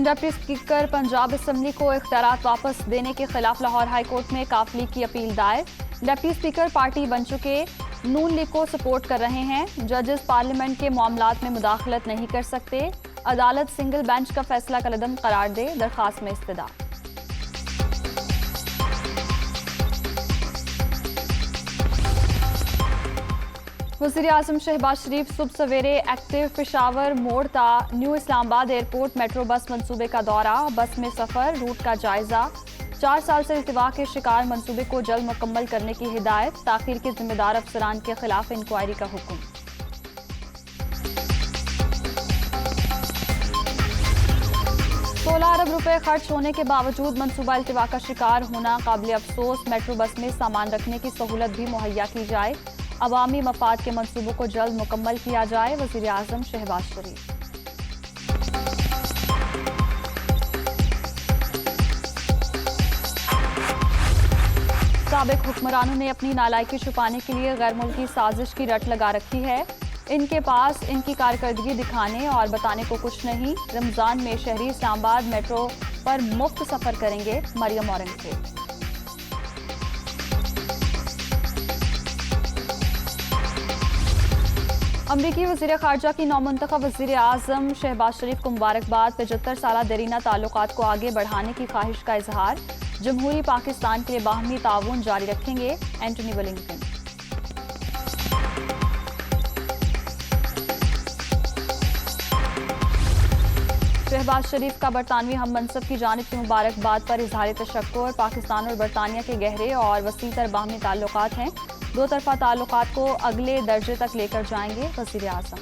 Deputy speaker Punjab assembly को इख्तियारात वापस देने के खिलाफ लाहौर हाई कोर्ट में काफिली की अपील दायर। डिप्टी स्पीकर पार्टी बन चुके नून लीग को सपोर्ट कर रहे हैं। जजेस पार्लियामेंट के मामलात में मुदाखलत नहीं कर सकते। अदालत सिंगल बेंच का फैसला कलअदम करार दे, दरखास्त में इस्तदा। वज़ीर-ए-आज़म शहबाज शरीफ सुबह सवेरे एक्टिव पेशावर मोड़ ता new Islamabad airport metro bus मंसूबे का दौरा, बस में सफ़र रूट का जायजा। 4 साल से इल्तिवा के शिकार मंसूबे को जल्द मुकम्मल करने की हिदायत। ताखीर के जिम्मेदार अफसरान के खिलाफ इंक्वायरी का हुक्म। ₹16 अरब खर्च होने के बावजूद मंसूबा इल्तिवा का शिकार होना काबिल अफसोस। मेट्रो बस में सामान रखने की सहूलत भी मुहैया की जाए। अवामी मफाद के मंसूबों को जल्द मुकम्मल किया जाए। वज़ीर-ए-आज़म शहबाज शरीफ। साबिक हुक्मरानों ने अपनी नालायकी छुपाने के लिए गैर मुल्की साजिश की रट लगा रखी है। इनके पास इनकी कारकर्दगी दिखाने और बताने को कुछ नहीं। रमजान में शहरी इस्लामाबाद मेट्रो पर मुफ्त सफर करेंगे। मरियम औरंगजेब। अमरीकी वज़ीर ख़ारजा की नौमुंतखब वज़ीर-ए-आज़म शहबाज शरीफ को मुबारकबाद। 75 साला देरीना ताल्लुकात को आगे बढ़ाने की ख्वाहिश का इजहार। जमहूरी पाकिस्तान के लिए बाहमी ताउन जारी रखेंगे। Antony Blinken. शहबाज शरीफ का बरतानवी हम मनसब की जानिब से मुबारकबाद पर इजहार तशक्कुर। पाकिस्तान और बरतानिया के गहरे और वसीतर बाहमी ताल्लुकात हैं। दो तरफा ताल्लुकात को अगले दर्जे तक लेकर जाएंगे वज़ीर-ए-आज़म।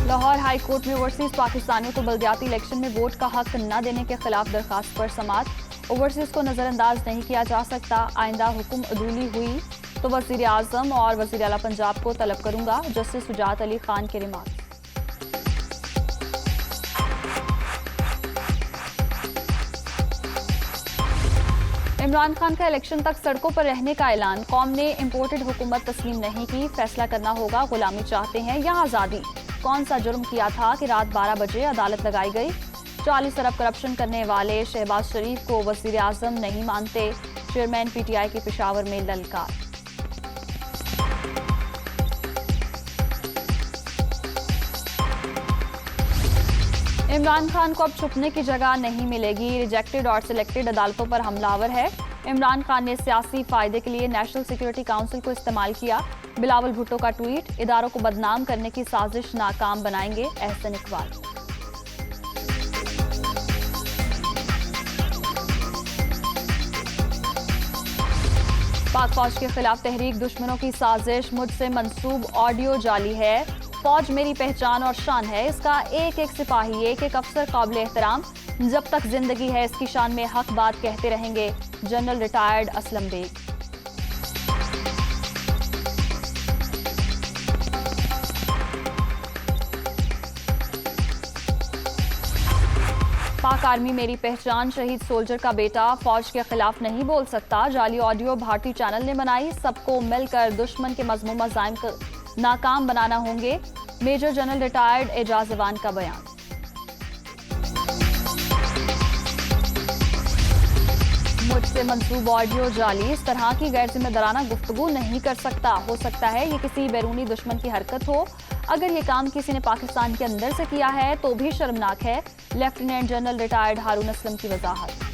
लाहौर हाई कोर्ट में ओवरसीज पाकिस्तानियों को बल्दियाती इलेक्शन में वोट का हक न देने के खिलाफ दरखास्त पर समाअत। ओवरसीज को नजरअंदाज नहीं किया जा सकता। आइंदा हुक्म अदूली हुई तो वज़ीर-ए-आज़म और वज़ीर आला पंजाब को तलब करूंगा। जस्टिस सुजात अली खान के रिमार्क। इमरान खान का इलेक्शन तक सड़कों पर रहने का ऐलान। कौम ने इम्पोर्टेड हुकूमत तस्लीम नहीं की, फैसला करना होगा। गुलामी चाहते हैं या आज़ादी। कौन सा जुर्म किया था कि रात 12 बजे अदालत लगाई गई। 40 अरब करप्शन करने वाले शहबाज शरीफ को वज़ीर-ए-आज़म नहीं मानते। चेयरमैन PTI की पेशावर में ललकार। इमरान खान को अब छुपने की जगह नहीं मिलेगी। रिजेक्टेड और सिलेक्टेड अदालतों पर हमलावर है। इमरान खान ने सियासी फायदे के लिए नेशनल सिक्योरिटी काउंसिल को इस्तेमाल किया। बिलावल भुट्टो का ट्वीट। इदारों को बदनाम करने की साजिश नाकाम बनाएंगे एहसन इकबाल। पाक फौज के खिलाफ तहरीक दुश्मनों की साजिश। मुझसे मंसूब ऑडियो जाली है। फौज मेरी पहचान और शान है। इसका एक एक सिपाही, एक एक अफसर काबिल एहतराम। जब तक जिंदगी है इसकी शान में हक बात कहते रहेंगे। General retired Aslam Beg. Pak army मेरी पहचान। शहीद सोल्जर का बेटा फौज के खिलाफ नहीं बोल सकता। जाली ऑडियो भारतीय चैनल ने बनाई। सबको मिलकर दुश्मन के मज़मूम ज़ाइम को नाकाम बनाना होंगे। Major general retired Ejaz Awan का बयान। मुझसे मंसूब ऑडियो जाली। इस तरह की गैर जिम्मेदाराना गुफ्तगू नहीं कर सकता। हो सकता है ये किसी बैरूनी दुश्मन की हरकत हो। अगर ये काम किसी ने पाकिस्तान के अंदर से किया है तो भी शर्मनाक है। लेफ्टिनेंट जनरल रिटायर्ड हारून असलम की वजाहत।